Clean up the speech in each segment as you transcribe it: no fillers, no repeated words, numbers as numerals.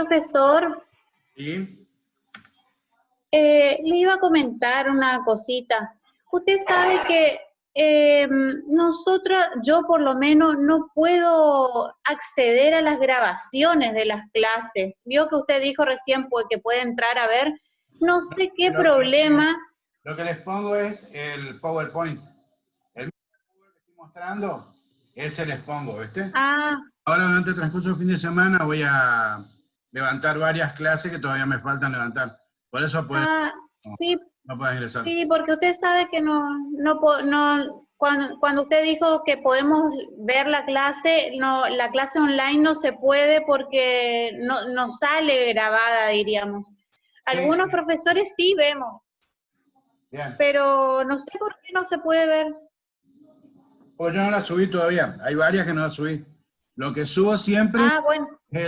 Profesor, ¿Sí? le iba a comentar una cosita. Usted sabe que yo por lo menos no puedo acceder a las grabaciones de las clases. Vio que usted dijo recién que puede entrar a ver. No sé qué problema. Lo que les pongo es el PowerPoint. El PowerPoint que estoy mostrando, ese les pongo, ¿viste? Ah, Ahora durante el transcurso del fin de semana voy a levantar varias clases que todavía me faltan levantar. Por eso sí, no pueden ingresar. sí, porque usted sabe que cuando usted dijo que podemos ver la clase online no se puede porque no sale grabada, diríamos. Algunos Sí. profesores sí vemos, Bien. pero no sé por qué no se puede ver. Pues yo no la subí todavía. Hay varias que no la subí. Lo que subo siempre Bueno, es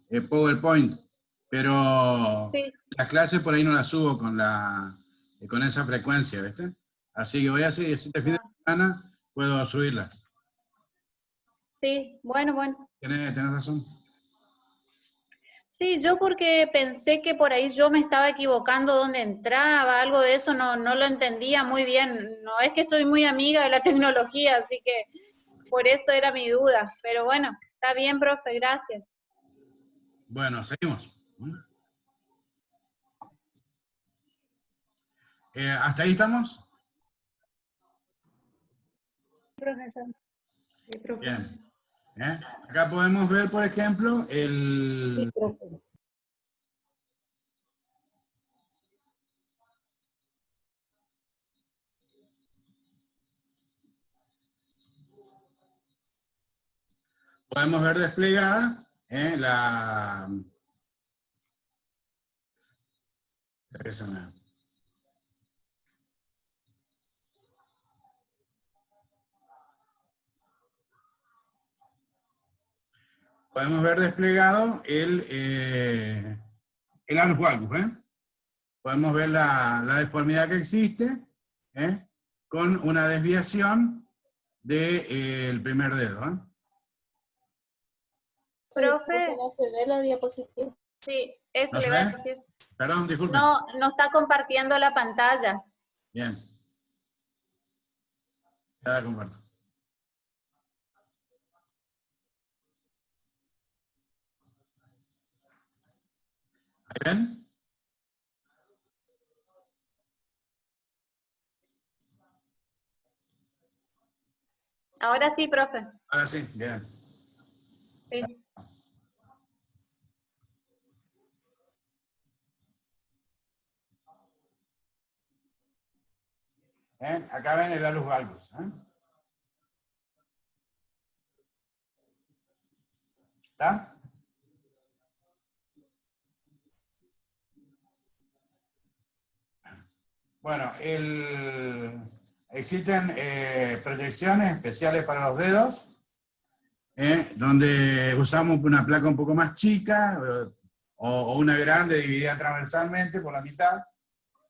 el PowerPoint. Pero sí, las clases por ahí no las subo con esa frecuencia, ¿viste? Así que voy a seguir, este fin de semana puedo subirlas. sí, bueno. Tenés razón. Sí, yo porque pensé que por ahí yo me estaba equivocando dónde entraba, algo de eso no lo entendía muy bien. No es que estoy muy amiga de la tecnología, así que por eso era mi duda. Pero bueno, está bien, profe, gracias. Bueno, seguimos. ¿Hasta ahí estamos? Profesor. Sí, profe. Bien. Acá podemos ver, por ejemplo, Sí, profe. podemos ver desplegada la... Podemos ver desplegado el arco valgus, Podemos ver la deformidad que existe, con una desviación del primer dedo, Profe, no se ve la diapositiva. sí, eso ¿No le se iba a ve? decir. Perdón, disculpen. No está compartiendo la pantalla. Bien. Ya la comparto. ¿Ahí ven? Ahora sí, profe. Ahora sí, bien. Sí. Acá ven el alus valgus. ¿Está? Bueno, existen proyecciones especiales para los dedos, donde usamos una placa un poco más chica, o una grande dividida transversalmente por la mitad,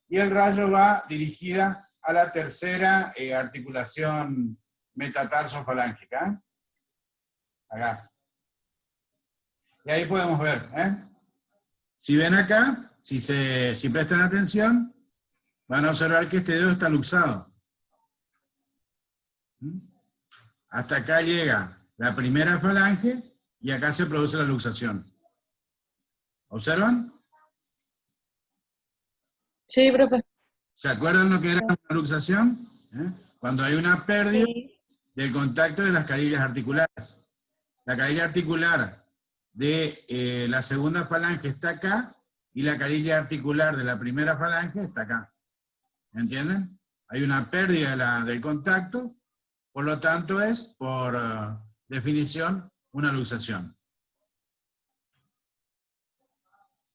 y el rayo va dirigida a la tercera articulación metatarso-falángica. Acá. Y ahí podemos ver. Si ven acá, si prestan atención, van a observar que este dedo está luxado. Hasta acá llega la primera falange y acá se produce la luxación. ¿Observan? Sí, profe. ¿Se acuerdan lo que era una luxación? Cuando hay una pérdida del contacto de las carillas articulares. La carilla articular de la segunda falange está acá y la carilla articular de la primera falange está acá. ¿Entienden? Hay una pérdida del contacto, por lo tanto es, por definición, una luxación.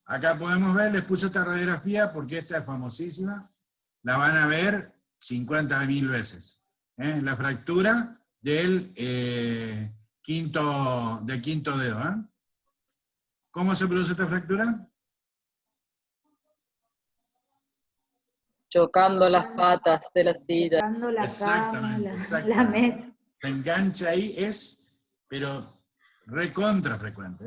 Acá podemos ver, les puse esta radiografía porque esta es famosísima. La van a ver 50.000 veces. La fractura del quinto dedo. ¿Cómo se produce esta fractura? Chocando las patas de la silla. Tocando la Exactamente, cama, exactamente. la mesa. Se engancha ahí, pero recontra frecuente.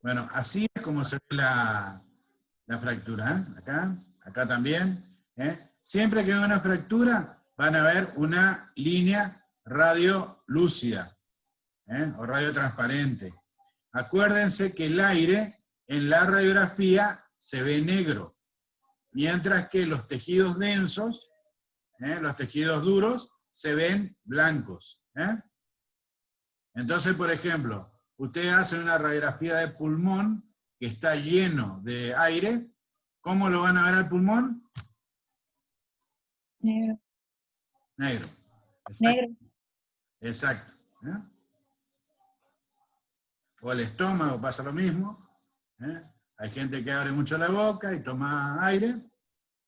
Bueno, así es como se ve la fractura, ¿eh? Acá también. Siempre que haya una fractura, van a ver una línea radiolúcida, o radiotransparente. Acuérdense que el aire en la radiografía se ve negro, mientras que los tejidos densos, los tejidos duros, se ven blancos. Entonces, por ejemplo, ustedes hacen una radiografía de pulmón que está lleno de aire. ¿Cómo lo van a ver al pulmón? Negro. Negro. Exacto. Negro. Exacto. O el estómago pasa lo mismo. Hay gente que abre mucho la boca y toma aire,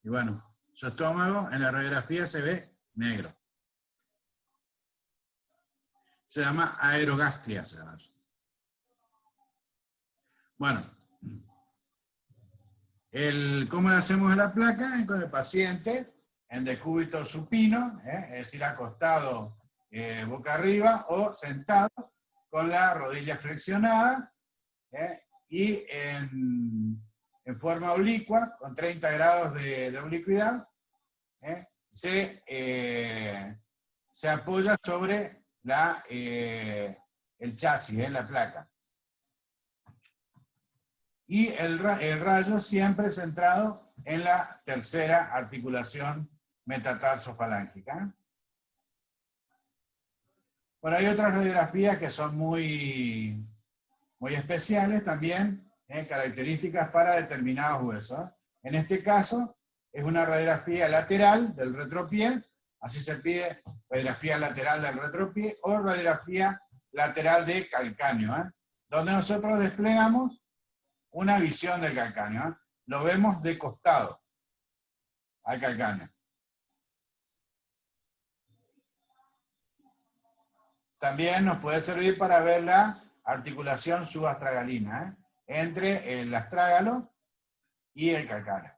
y bueno, su estómago en la radiografía se ve negro. Se llama aerogastria, se llama así. Bueno, ¿cómo le hacemos a la placa? Con el paciente en decúbito supino, es decir, acostado boca arriba o sentado con la rodilla flexionada, y en forma oblicua, con 30 grados de oblicuidad, se apoya sobre el chasis, la placa. Y el rayo siempre centrado en la tercera articulación metatarsofalángica. Bueno, hay otras radiografías que son muy especiales también, características para determinados huesos. En este caso, es una radiografía lateral del retropié, así se pide radiografía lateral del retropié, o radiografía lateral de calcáneo, donde nosotros desplegamos una visión del calcáneo. Lo vemos de costado al calcáneo. También nos puede servir para ver la articulación subastragalina, entre el astrágalo y el calcáneo.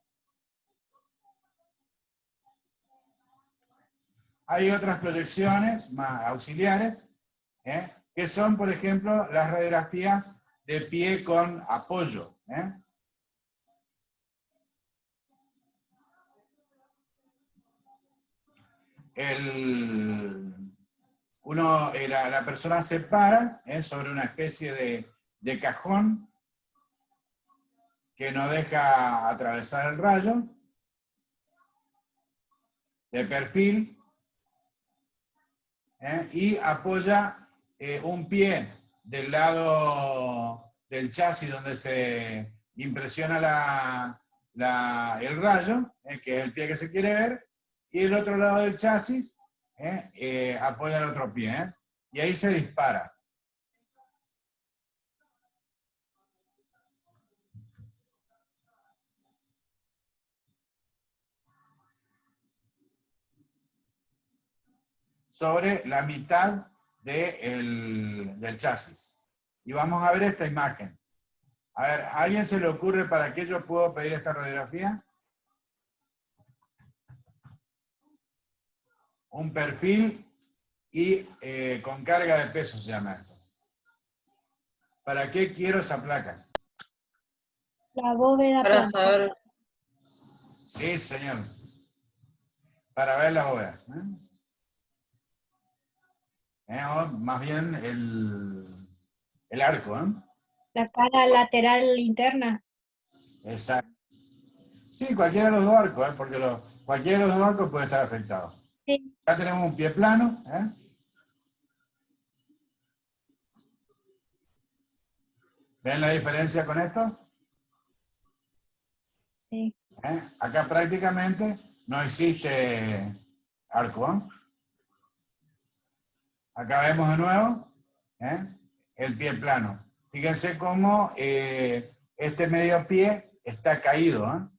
Hay otras proyecciones más auxiliares, que son, por ejemplo, las radiografías de pie con apoyo. La persona se para sobre una especie de cajón que no deja atravesar el rayo, de perfil, y apoya un pie del lado del chasis donde se impresiona el rayo, que es el pie que se quiere ver, y el otro lado del chasis apoya el otro pie, y ahí se dispara. Sobre la mitad del chasis. Y vamos a ver esta imagen. A ver, ¿a alguien se le ocurre para qué yo puedo pedir esta radiografía? Un perfil y con carga de peso se llama esto. ¿Para qué quiero esa placa? La bóveda. Para saber. Sí, señor. Para ver la bóveda. O más bien el arco. La cara lateral interna. Exacto. Sí, cualquiera de los dos arcos, porque cualquiera de los dos arcos puede estar afectado. Sí. Acá tenemos un pie plano. ¿Ven la diferencia con esto? Sí. Acá prácticamente no existe arco. Acá vemos de nuevo el pie plano. Fíjense cómo este medio pie está caído.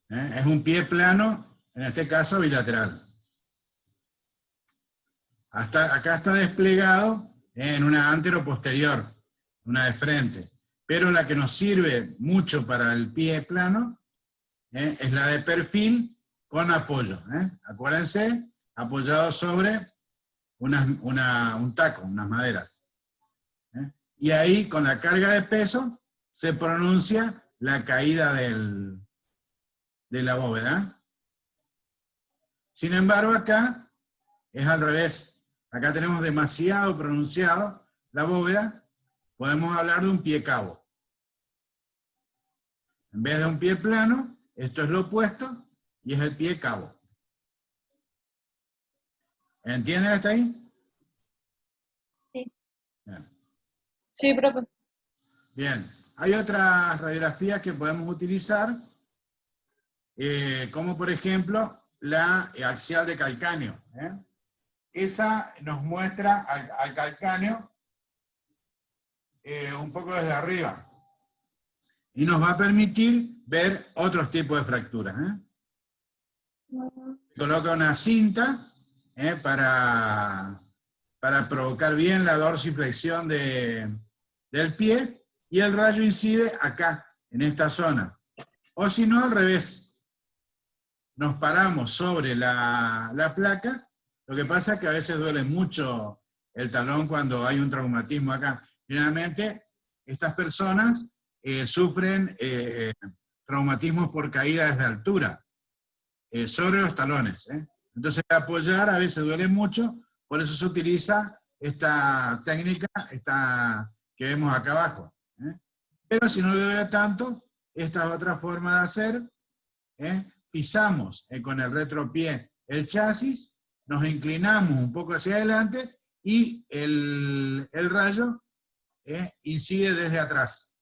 Es un pie plano, en este caso bilateral. Acá está desplegado en una anteroposterior, una de frente. Pero la que nos sirve mucho para el pie plano es la de perfil con apoyo. Acuérdense, apoyado sobre un taco, unas maderas. Y ahí, con la carga de peso, se pronuncia la caída de la bóveda. Sin embargo, acá es al revés. Acá tenemos demasiado pronunciado la bóveda. Podemos hablar de un pie cabo. En vez de un pie plano, esto es lo opuesto, y es el pie cabo. ¿Entienden hasta ahí? Sí. Bien. Sí, profe. Bien. Hay otras radiografías que podemos utilizar, como por ejemplo la axial de calcáneo. Esa nos muestra al calcáneo un poco desde arriba. Y nos va a permitir ver otros tipos de fracturas. Coloca una cinta para provocar bien la dorsiflexión del pie, y el rayo incide acá, en esta zona. O si no, al revés. Nos paramos sobre la placa. Lo que pasa es que a veces duele mucho el talón cuando hay un traumatismo acá. Generalmente, estas personas sufren traumatismos por caída desde altura, sobre los talones. Entonces, apoyar a veces duele mucho, por eso se utiliza esta técnica que vemos acá abajo. Pero si no duele tanto, esta es otra forma de hacer. Pisamos con el retropié el chasis, nos inclinamos un poco hacia adelante, y el rayo incide desde atrás.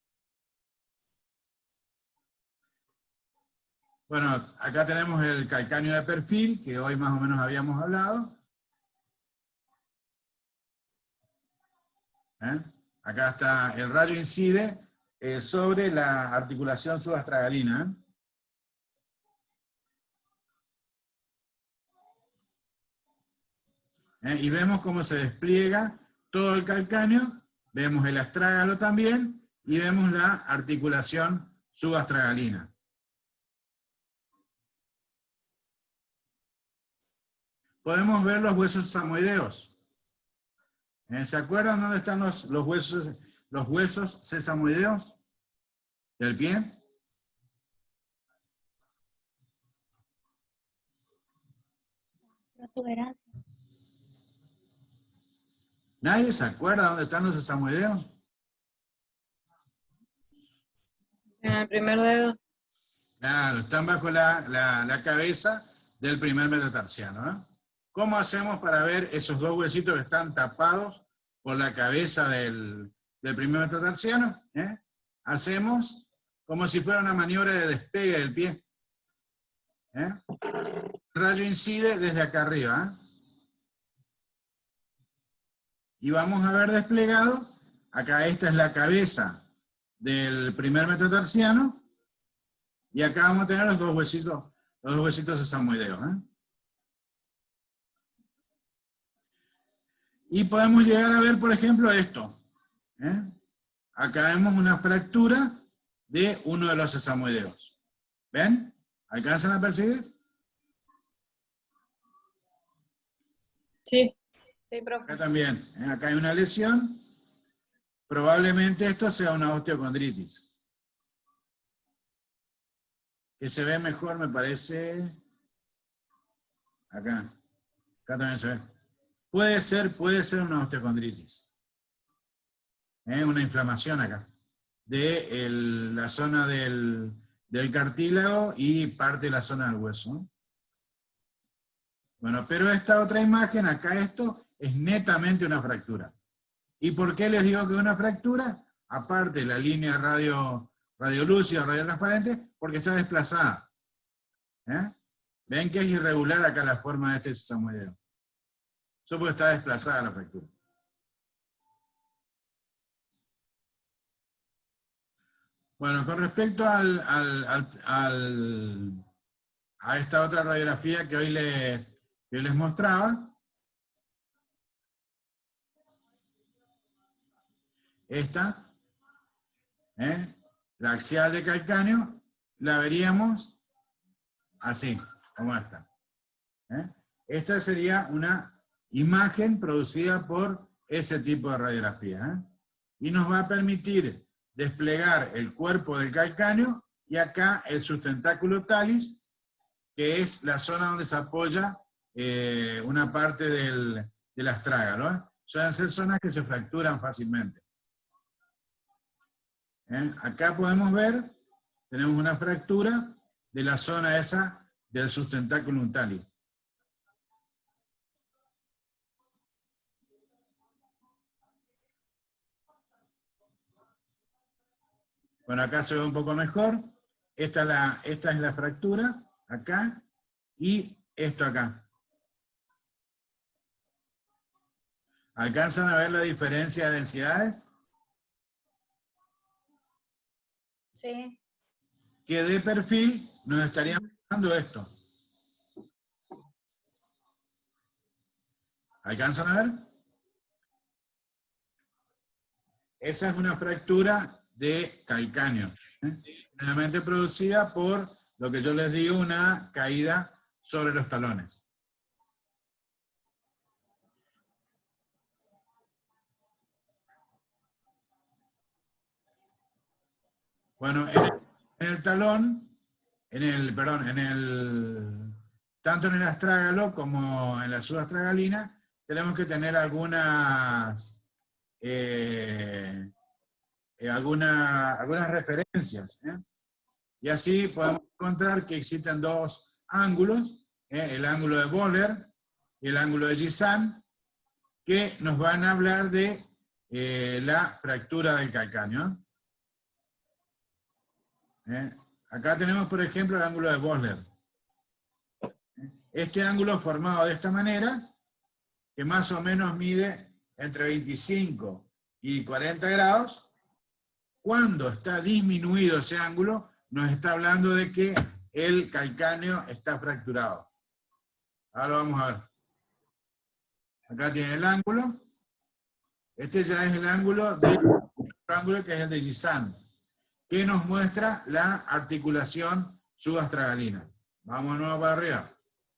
Bueno, acá tenemos el calcáneo de perfil, que hoy más o menos habíamos hablado. Acá está, el rayo incide sobre la articulación subastragalina. Y vemos cómo se despliega todo el calcáneo, vemos el astrágalo también, y vemos la articulación subastragalina. Podemos ver los huesos sesamoideos. ¿Se acuerdan dónde están los huesos sesamoideos del pie? Protuberancia. ¿Nadie se acuerda dónde están los sesamoideos? En el primer dedo. Claro, están bajo la cabeza del primer metatarsiano. ¿Cómo hacemos para ver esos dos huesitos que están tapados por la cabeza del primer metatarsiano? Hacemos como si fuera una maniobra de despegue del pie. El rayo incide desde acá arriba. Y vamos a ver desplegado, acá esta es la cabeza del primer metatarsiano, y acá vamos a tener los dos huesitos sesamoideos. Y podemos llegar a ver, por ejemplo, esto. Acá vemos una fractura de uno de los sesamoideos. ¿Ven? ¿Alcanzan a percibir? Sí. Sí, profe. Acá también. Acá hay una lesión. Probablemente esto sea una osteocondritis. Que se ve mejor, me parece. Acá. Acá también se ve. Puede ser una osteocondritis. Una inflamación acá. De la zona del cartílago y parte de la zona del hueso. Bueno, pero esta otra imagen, acá esto, es netamente una fractura. ¿Y por qué les digo que es una fractura? Aparte de la línea radiolúcida, radiotransparente, porque está desplazada. Ven que es irregular acá la forma de este sesamoideo. Eso porque está desplazada la fractura. Bueno, con respecto a esta otra radiografía que hoy les mostraba, esta, la axial de calcáneo, la veríamos así, como esta. Esta sería una imagen producida por ese tipo de radiografía. Y nos va a permitir desplegar el cuerpo del calcáneo y acá el sustentáculo talis, que es la zona donde se apoya una parte del astrágalo. Suelen ser zonas que se fracturan fácilmente. Acá podemos ver, tenemos una fractura de la zona esa del sustentáculo talis. Bueno, acá se ve un poco mejor. Esta es la fractura, acá, y esto acá. ¿Alcanzan a ver la diferencia de densidades? Sí. Que de perfil nos estaría mostrando esto. ¿Alcanzan a ver? Esa es una fractura de calcáneo, generalmente producida por lo que yo les digo, una caída sobre los talones. Bueno, en el talón, tanto en el astrágalo como en la subastragalina, tenemos que tener algunas referencias. Y así podemos encontrar que existen dos ángulos, el ángulo de Böhler y el ángulo de Gisan, que nos van a hablar de la fractura del calcáneo. Acá tenemos, por ejemplo, el ángulo de Böhler. Este ángulo formado de esta manera, que más o menos mide entre 25 y 40 grados, cuando está disminuido ese ángulo, nos está hablando de que el calcáneo está fracturado. Ahora lo vamos a ver. Acá tiene el ángulo. Este ya es el ángulo que es el de Gisan, que nos muestra la articulación subastragalina. Vamos de nuevo para arriba.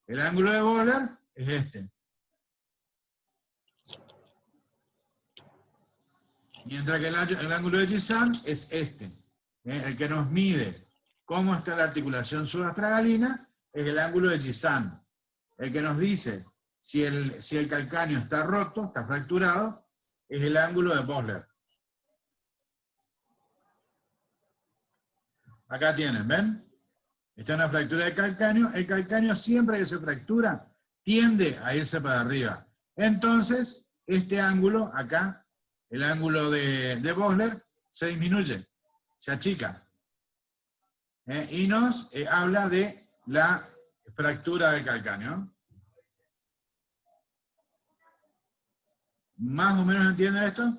El ángulo de Böhler es este. Mientras que el ángulo de Gisan es este. El que nos mide cómo está la articulación subastragalina es el ángulo de Gisan. El que nos dice si el calcáneo está roto, está fracturado, es el ángulo de Böhler. Acá tienen, ¿ven? Esta es una fractura de calcáneo. El calcáneo siempre que se fractura tiende a irse para arriba. Entonces, este ángulo acá, el ángulo de Böhler, se disminuye, se achica. Y nos habla de la fractura del calcáneo. ¿Más o menos entienden esto?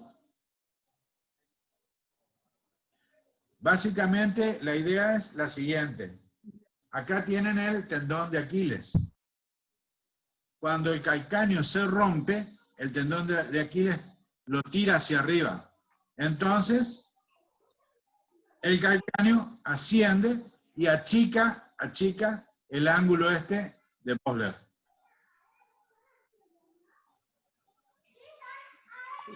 Básicamente la idea es la siguiente. Acá tienen el tendón de Aquiles. Cuando el calcáneo se rompe, el tendón de Aquiles lo tira hacia arriba. Entonces, el calcáneo asciende y achica el ángulo este de Böhler.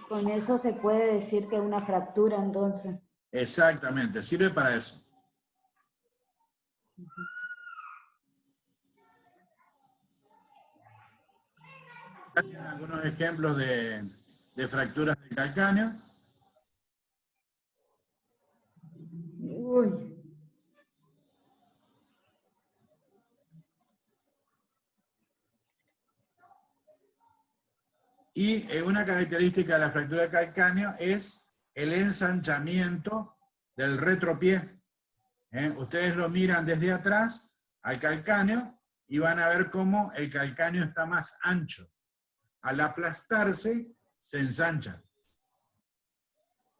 Con eso se puede decir que es una fractura, entonces. Exactamente, sirve para eso. Acá tienen algunos ejemplos de fracturas del calcáneo. Uy. Y una característica de la fractura del calcáneo es el ensanchamiento del retropié. Ustedes lo miran desde atrás al calcáneo y van a ver cómo el calcáneo está más ancho. Al aplastarse, se ensancha.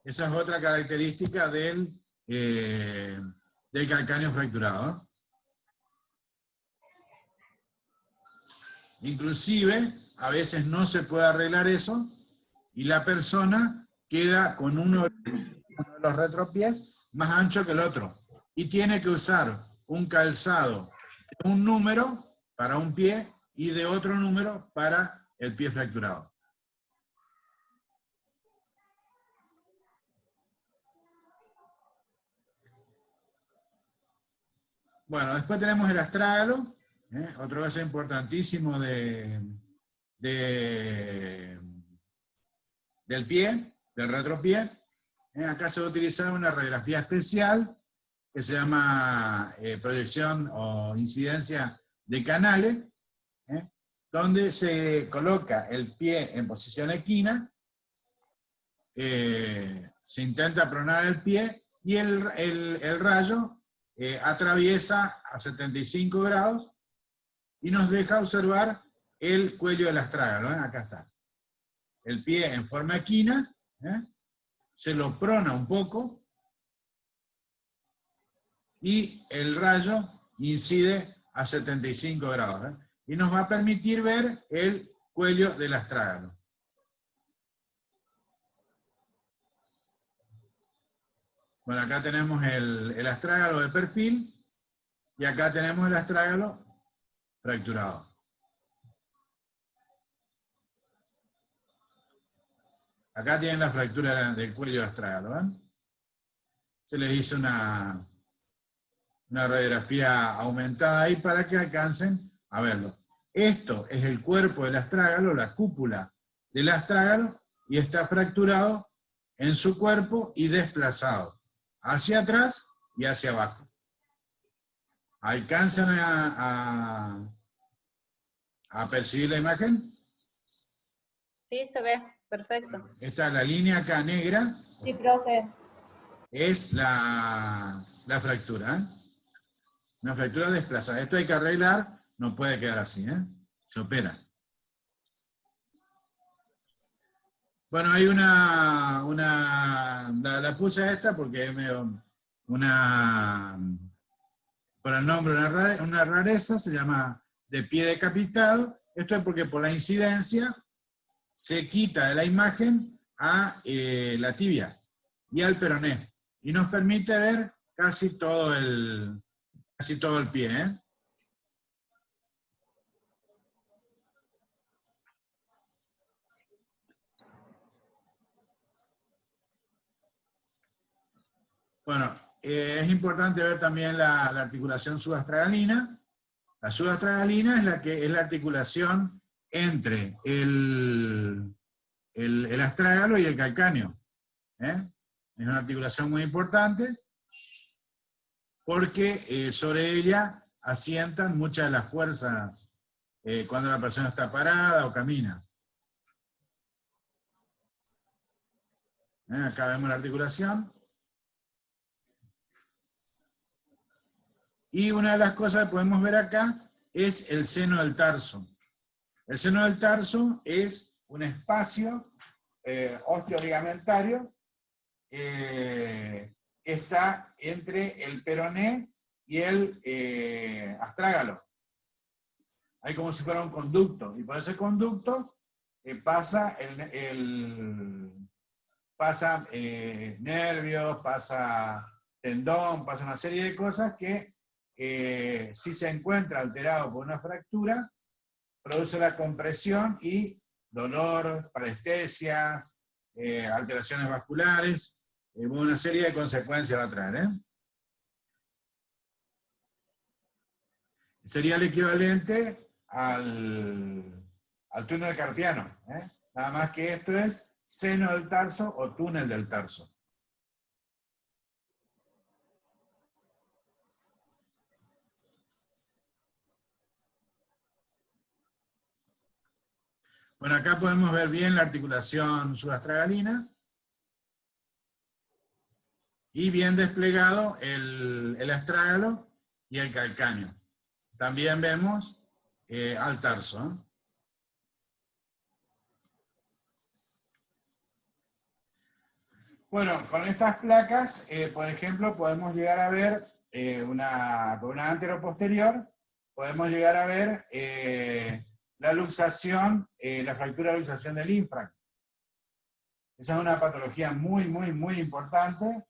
Esa es otra característica del calcáneo fracturado. Inclusive, a veces no se puede arreglar eso y la persona queda con uno de los retropiés más ancho que el otro y tiene que usar un calzado de un número para un pie y de otro número para el pie fracturado. Bueno, después tenemos el astrágalo, otro caso importantísimo del pie, del retropié. Acá se va a utilizar una radiografía especial que se llama proyección o incidencia de canales, donde se coloca el pie en posición equina, se intenta pronar el pie y el rayo atraviesa a 75 grados y nos deja observar el cuello del astrágalo. Acá está. El pie en forma equina, se lo prona un poco y el rayo incide a 75 grados. Y nos va a permitir ver el cuello del astrágalo. Bueno, acá tenemos el astrágalo de perfil y acá tenemos el astrágalo fracturado. Acá tienen la fractura del cuello del astrágalo. ¿Ven? Se les hizo una radiografía aumentada ahí para que alcancen a verlo. Esto es el cuerpo del astrágalo, la cúpula del astrágalo, y está fracturado en su cuerpo y desplazado hacia atrás y hacia abajo. ¿Alcanzan a percibir la imagen? Sí, se ve, perfecto. Esta es la línea acá negra. Sí, profe. Es la fractura. Una fractura desplazada. Esto hay que arreglar, no puede quedar así. Se opera. Bueno, hay la puse a esta porque es medio por el nombre, una rareza, se llama de pie decapitado. Esto es porque por la incidencia se quita de la imagen a la tibia y al peroné. Y nos permite ver casi todo el pie. Bueno, es importante ver también la articulación subastragalina. La subastragalina es la articulación entre el astrágalo y el calcáneo. Es una articulación muy importante porque sobre ella asientan muchas de las fuerzas cuando la persona está parada o camina. Acá vemos la articulación. Y una de las cosas que podemos ver acá es el seno del tarso. El seno del tarso es un espacio osteoligamentario que está entre el peroné y el astrágalo. Hay como si fuera un conducto, y por ese conducto pasa nervios, pasa tendón, pasa una serie de cosas que si se encuentra alterado por una fractura, produce la compresión y dolor, parestesias, alteraciones vasculares, una serie de consecuencias va a traer. Sería el equivalente al túnel carpiano. Nada más que esto es seno del tarso o túnel del tarso. Bueno, acá podemos ver bien la articulación subastragalina y bien desplegado el astrágalo y el calcáneo. También vemos al tarso. Bueno, con estas placas, por ejemplo, podemos llegar a ver con una anteroposterior, podemos llegar a ver la luxación, la fractura de luxación del ínfraco. Esa es una patología muy, muy, muy importante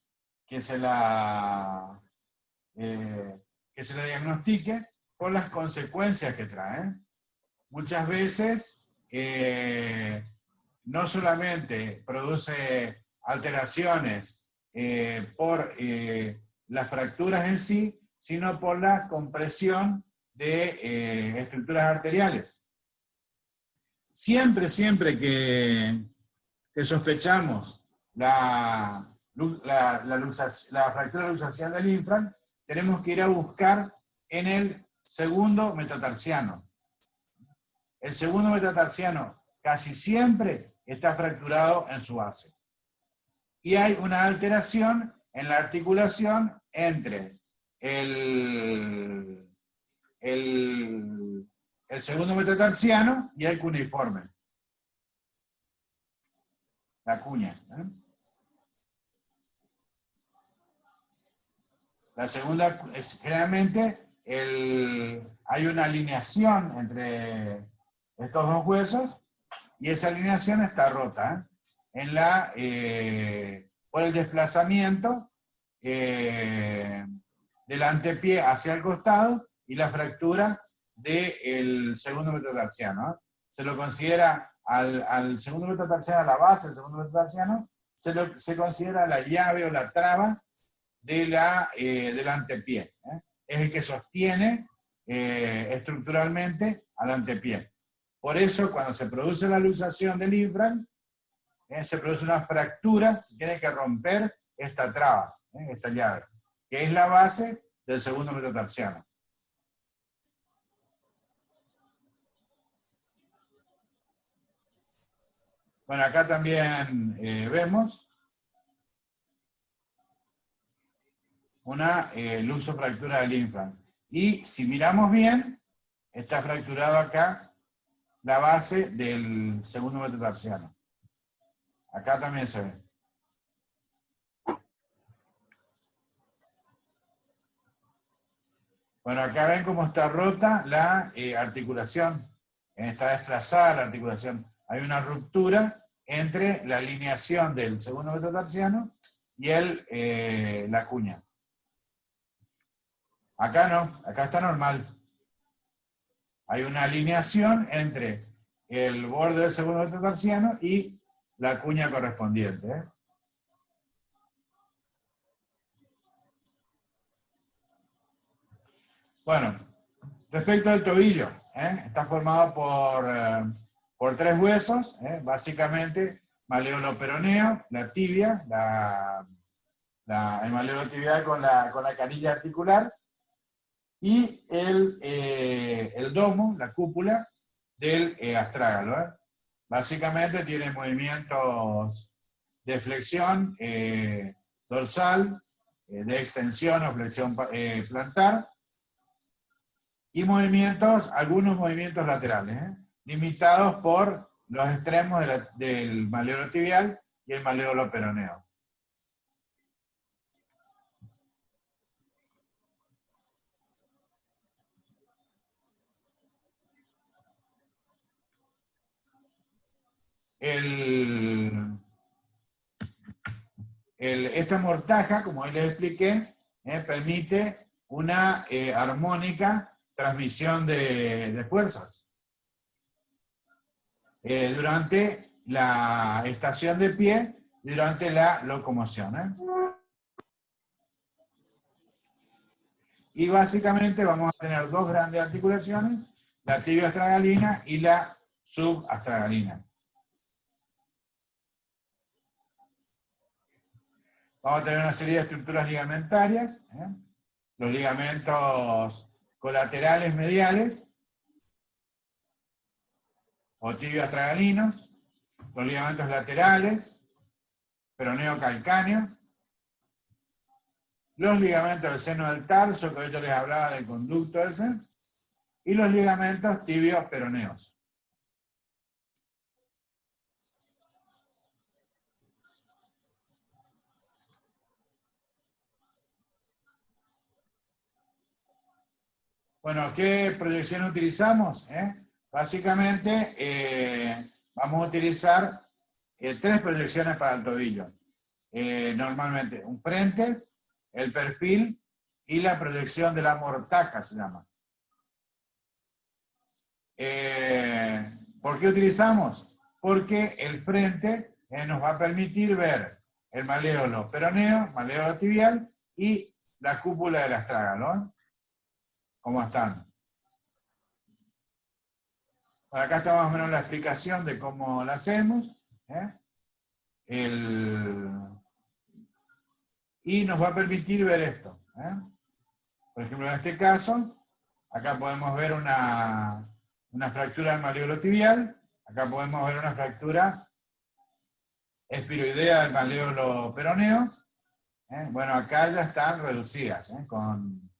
que se la diagnostique, por las consecuencias que trae. Muchas veces no solamente produce alteraciones por las fracturas en sí, sino por la compresión de estructuras arteriales. Siempre que sospechamos la fractura luxacial del infra, tenemos que ir a buscar en el segundo metatarsiano. El segundo metatarsiano casi siempre está fracturado en su base. Y hay una alteración en la articulación entre el segundo metatarsiano y el cuneiforme. La cuña. La segunda es generalmente hay una alineación entre estos dos huesos y esa alineación está rota por el desplazamiento del antepié hacia el costado y la fractura del segundo metatarsiano. Se lo considera al segundo metatarsiano, a la base del segundo metatarsiano, se considera la llave o la traba del antepié. Es el que sostiene estructuralmente al antepié. Por eso, cuando se produce la luxación del infran, se produce una fractura, se tiene que romper esta traba, esta llave, que es la base del segundo metatarsiano. Bueno, acá también vemos una luxofractura del infran. Y si miramos bien, está fracturado acá la base del segundo metatarsiano. Acá también se ve. Bueno, acá ven cómo está rota la articulación. Está desplazada la articulación. Hay una ruptura entre la alineación del segundo metatarsiano y la cuña. Acá no, acá está normal. Hay una alineación entre el borde del segundo metatarsiano y la cuña correspondiente. Bueno, respecto al tobillo, está formado por tres huesos, básicamente maleolo peroneo, la tibia, el maleolo tibial con la canilla articular, y el domo, la cúpula del astrágalo. Básicamente tiene movimientos de flexión dorsal, de extensión o flexión plantar, y algunos movimientos laterales, limitados por los extremos del maleolo tibial y el maleolo peroneo. Esta mortaja, como hoy les expliqué, permite una armónica transmisión de fuerzas durante la estación de pie y durante la locomoción. Y básicamente vamos a tener dos grandes articulaciones, la tibio-astragalina y la subastragalina. Vamos a tener una serie de estructuras ligamentarias, los ligamentos colaterales mediales, o tibio-astragalinos, los ligamentos laterales, peroneo calcáneo, los ligamentos del seno del tarso, que hoy yo les hablaba del conducto ese, y los ligamentos tibio-peroneos. Bueno, ¿qué proyección utilizamos? Básicamente, vamos a utilizar tres proyecciones para el tobillo. Normalmente, un frente, el perfil y la proyección de la mortaja se llama. ¿Por qué utilizamos? Porque el frente nos va a permitir ver el maleolo peroneo, maleolo tibial y la cúpula del astrágalo. ¿Eh? ¿Cómo están? Acá está más o menos la explicación de cómo la hacemos. Y nos va a permitir ver esto. Por ejemplo, en este caso, acá podemos ver una fractura del maleolo tibial, acá podemos ver una fractura espiroidea del maleolo peroneo. Bueno, acá ya están reducidas, con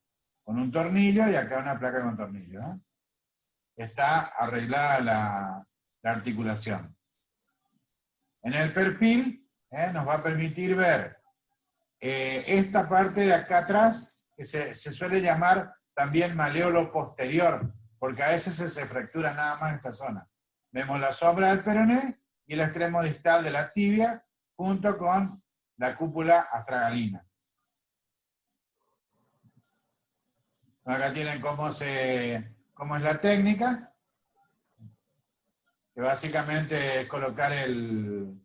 un tornillo y acá una placa con tornillo. Está arreglada la articulación. En el perfil nos va a permitir ver esta parte de acá atrás, que se suele llamar también maleolo posterior, porque a veces se fractura nada más esta zona. Vemos la sombra del peroné y el extremo distal de la tibia, junto con la cúpula astragalina. Acá tienen cómo es la técnica, que básicamente es colocar el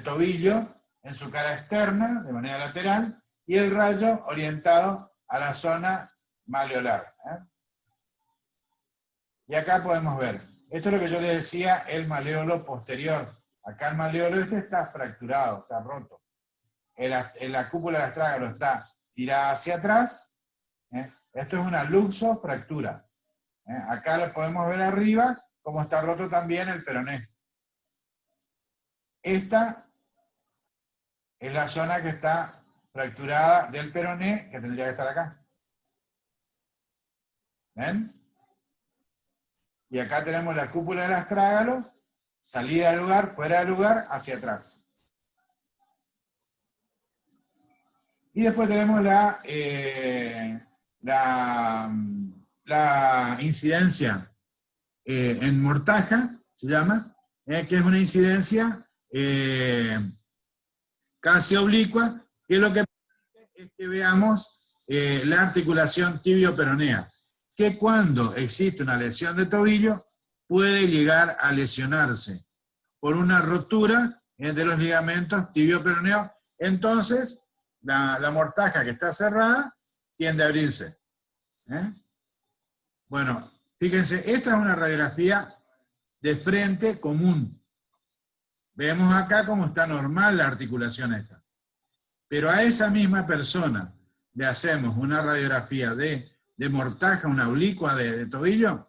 tobillo en su cara externa, de manera lateral, y el rayo orientado a la zona maleolar. Y acá podemos ver, esto es lo que yo les decía, el maleolo posterior. Acá el maleolo este está fracturado, está roto. La cúpula del astrágalo está tirada hacia atrás. Esto es una luxofractura. Acá lo podemos ver arriba, como está roto también el peroné. Esta es la zona que está fracturada del peroné, que tendría que estar acá. ¿Ven? Y acá tenemos la cúpula del astrágalo, salida del lugar, fuera del lugar, hacia atrás. Y después tenemos la incidencia en mortaja, se llama, que es una incidencia casi oblicua, que lo que permite es que veamos la articulación tibio-peronea, que cuando existe una lesión de tobillo puede llegar a lesionarse por una rotura de los ligamentos tibio-peroneo. Entonces, la mortaja que está cerrada tiende a abrirse. Bueno, fíjense, esta es una radiografía de frente común. Vemos acá cómo está normal la articulación esta. Pero a esa misma persona le hacemos una radiografía de mortaja, una oblicua de tobillo,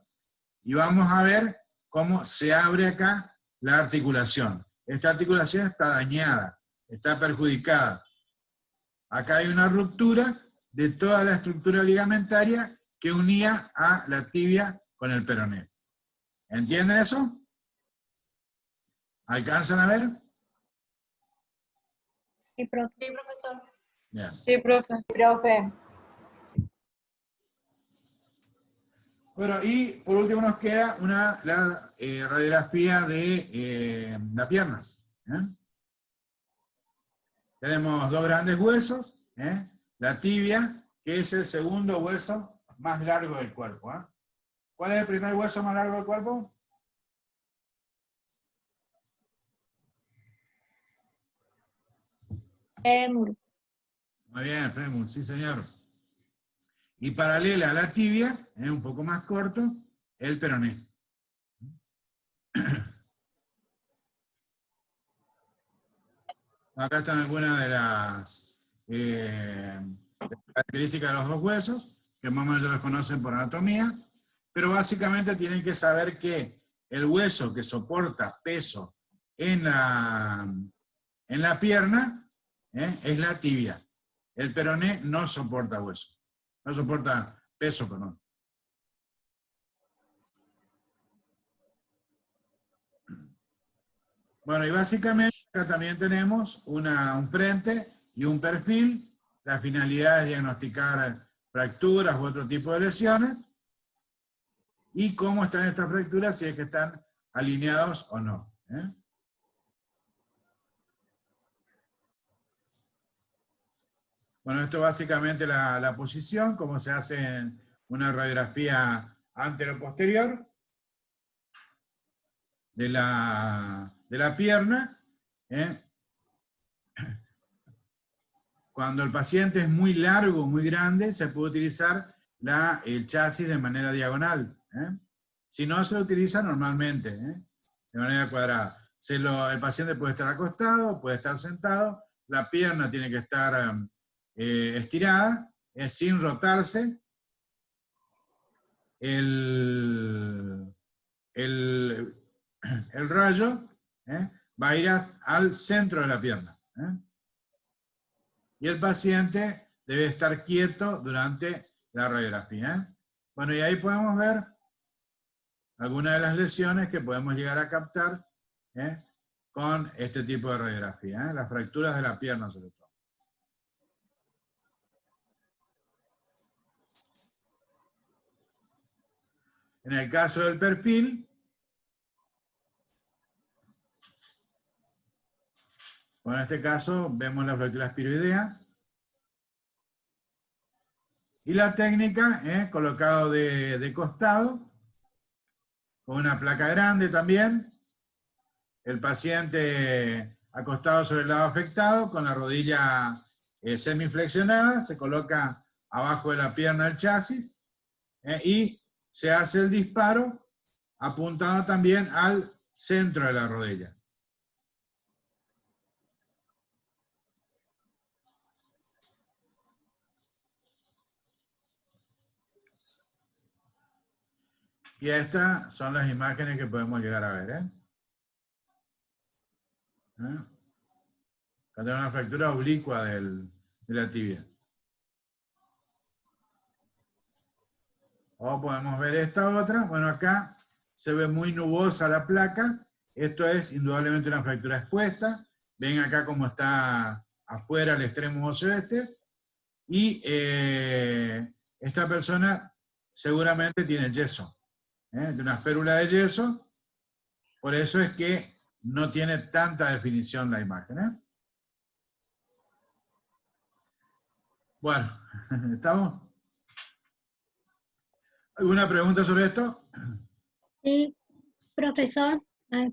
y vamos a ver cómo se abre acá la articulación. Esta articulación está dañada, está perjudicada. Acá hay una ruptura de toda la estructura ligamentaria que unía a la tibia con el peroné. ¿Entienden eso? ¿Alcanzan a ver? Sí, profe. Sí, profesor. Bien. Sí, profe. Profe, Bueno, y por último nos queda la radiografía de las piernas. Tenemos dos grandes huesos, la tibia, que es el segundo hueso más largo del cuerpo. ¿Cuál es el primer hueso más largo del cuerpo? Fémur. Muy bien, el fémur, sí señor. Y paralela a la tibia, un poco más corto, el peroné. Acá están algunas de las características de los dos huesos, que más o menos los conocen por anatomía, pero básicamente tienen que saber que el hueso que soporta peso en la pierna es la tibia. El peroné no soporta hueso. No soporta peso, perdón. Bueno, y básicamente acá también tenemos un frente y un perfil. La finalidad es diagnosticar fracturas u otro tipo de lesiones. Y cómo están estas fracturas, si es que están alineados o no. Bueno, esto básicamente la posición, cómo se hace en una radiografía anteroposterior de la pierna. Cuando el paciente es muy largo, muy grande, se puede utilizar el chasis de manera diagonal. Si no, se lo utiliza normalmente, de manera cuadrada. El paciente puede estar acostado, puede estar sentado, la pierna tiene que estar estirada, sin rotarse. El rayo va a ir al centro de la pierna. Y el paciente debe estar quieto durante la radiografía. Bueno, y ahí podemos ver algunas de las lesiones que podemos llegar a captar con este tipo de radiografía, las fracturas de la pierna sobre todo. En el caso del perfil, bueno, en este caso vemos la fractura espiroidea. Y la técnica, colocado de costado, con una placa grande también. El paciente acostado sobre el lado afectado, con la rodilla semiflexionada, se coloca abajo de la pierna el chasis, y se hace el disparo apuntado también al centro de la rodilla. Y estas son las imágenes que podemos llegar a ver. Acá tenemos una fractura oblicua de la tibia. O podemos ver esta otra. Bueno, acá se ve muy nubosa la placa. Esto es indudablemente una fractura expuesta. Ven acá cómo está afuera el extremo óseo este. Y esta persona seguramente tiene yeso. De una férula de yeso, por eso es que no tiene tanta definición la imagen. Bueno, ¿estamos? ¿Alguna pregunta sobre esto? Sí, profesor.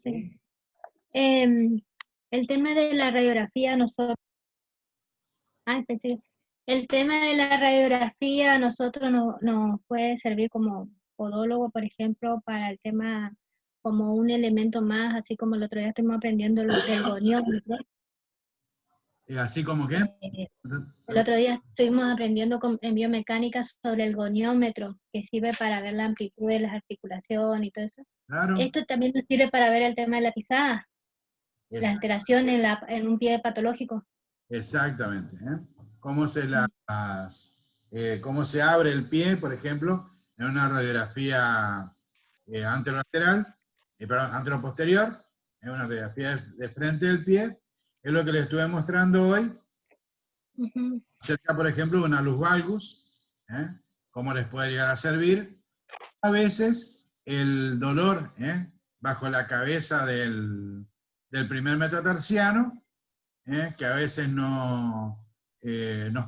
Sí. El tema de la radiografía, nosotros... sí. El tema de la radiografía a nosotros nos puede servir como podólogo, por ejemplo, para el tema como un elemento más, así como el otro día estuvimos aprendiendo el goniómetro. ¿Así como qué? El otro día estuvimos aprendiendo en biomecánica sobre el goniómetro, que sirve para ver la amplitud de las articulaciones y todo eso. Claro. Esto también nos sirve para ver el tema de la pisada, la alteración en un pie patológico. Exactamente. Cómo se abre el pie, por ejemplo, en una radiografía anteroposterior, en una radiografía de frente del pie, es lo que les estuve mostrando hoy, cerca, por ejemplo, de una luz valgus, cómo les puede llegar a servir. A veces el dolor bajo la cabeza del primer metatarsiano, que a veces nos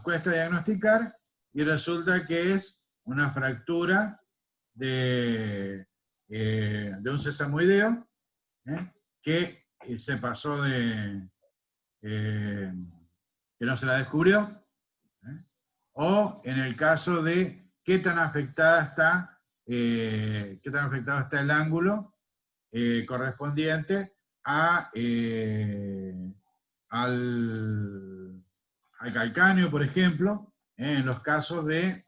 cuesta diagnosticar, y resulta que es una fractura de un sesamoideo, que se pasó que no se la descubrió, o en el caso de qué tan afectado está el ángulo correspondiente al calcáneo, por ejemplo, en los casos de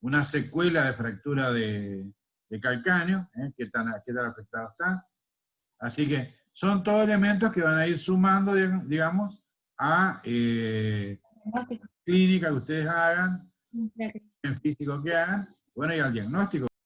una secuela de fractura de calcáneo, qué tan afectado está. Así que son todos elementos que van a ir sumando, digamos, a clínica que ustedes hagan, en físico que hagan, bueno, y al diagnóstico.